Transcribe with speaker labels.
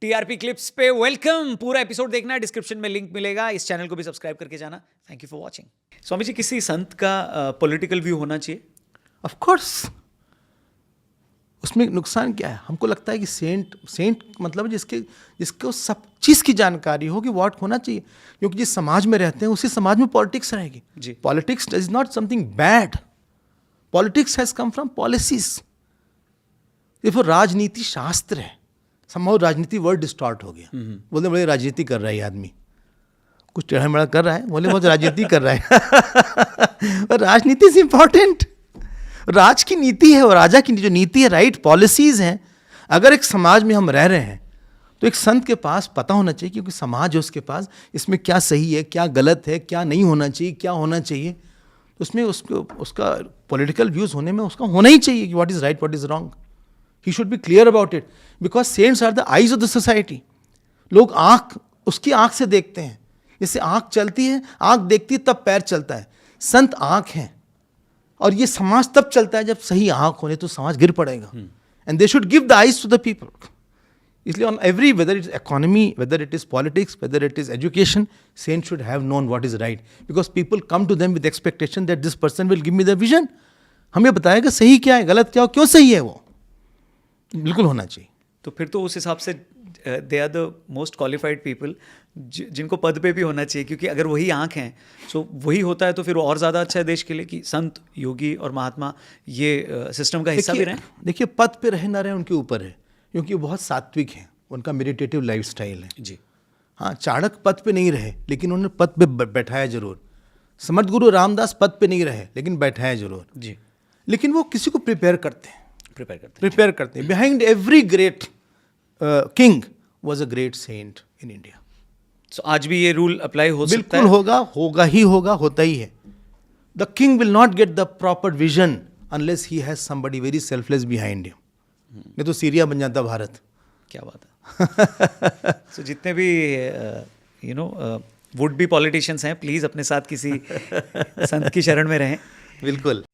Speaker 1: TRP clips पे welcome. पूरा episode देखना, डिस्क्रिप्शन में लिंक मिलेगा। इस चैनल को भी सब्सक्राइब करके जाना। Thank you for watching. Swami ji, किसी संत का पॉलिटिकल व्यू होना चाहिए?
Speaker 2: Of course. उसमें नुकसान क्या है? हमको लगता है कि सेंट मतलब जिसको सब चीज़ की जानकारी हो कि व्हाट होना चाहिए, क्योंकि जिस समाज में रहते हैं उसी समाज में पॉलिटिक्स रहेगी
Speaker 1: जी।
Speaker 2: Politics is not something bad. Politics has come from policies. देखो, राजनीति शास्त्र है। समहाउ राजनीति वर्ड डिस्टॉर्ट हो गया। बोले बड़े राजनीति कर रहा है ये आदमी, कुछ टेढ़ा मेढ़ा कर रहा है, बोले बहुत राजनीति कर रहा है। और राजनीति इज इंपॉर्टेंट। राज की नीति है और राजा की जो नीति है, राइट पॉलिसीज हैं। अगर एक समाज में हम रह रहे हैं तो एक संत के पास पता होना चाहिए, क्योंकि समाज है उसके पास, इसमें क्या सही है, क्या गलत है, क्या नहीं होना चाहिए, क्या होना चाहिए। उसमें उसका पॉलिटिकल व्यूज होने में उसका होना ही चाहिए कि what is right, what is wrong. He should be clear about it, because saints are the eyes of the society. लोग उसकी आंख से देखते हैं। जैसे आंख चलती है, आंख देखती है तब पैर चलता है। संत आंख हैं, और ये समाज तब चलता है जब सही आंख होने, तो समाज गिर पड़ेगा। And they should give the eyes to the people. इसलिए on every, whether it is economy, whether it is politics, whether it is education, saint should have known what is right, because people come to them with expectation that this person will give me the vision. हमें बताएगा सही क्या है, गलत क्या हो, क्यों सही है, वो बिल्कुल होना चाहिए।
Speaker 1: तो फिर तो उस हिसाब से they are the most qualified people जिनको पद पे भी होना चाहिए, क्योंकि अगर वही आंख हैं, सो वही होता है तो फिर और ज़्यादा अच्छा है देश के लिए कि संत, योगी और महात्मा ये सिस्टम का हिस्सा भी रहें।
Speaker 2: देखिए, पद पे रहे ना रहे उनके ऊपर है, क्योंकि वो बहुत सात्विक हैं, उनका मेडिटेटिव लाइफस्टाइल है
Speaker 1: जी।
Speaker 2: हाँ, चाणक्य पद पे नहीं रहे लेकिन उन्होंने पद पे बैठाया जरूर। समर्थ गुरु रामदास पद पे नहीं रहे लेकिन बैठाया जरूर
Speaker 1: जी।
Speaker 2: लेकिन वो किसी को प्रिपेयर करते हैं।
Speaker 1: प्रिपेयर करते हैं।
Speaker 2: Behind every great king was a great saint in India.
Speaker 1: So आज भी ये रूल अप्लाई हो सकता है?
Speaker 2: बिल्कुल होगा ही होगा, होता ही है। The king will not get the proper vision unless he has somebody very selfless behind him. नहीं तो सीरिया बन जाता भारत।
Speaker 1: क्या बात है। सो जितने भी वुड बी पॉलिटिशियंस हैं, प्लीज अपने साथ किसी संत की शरण में रहें।
Speaker 2: बिल्कुल।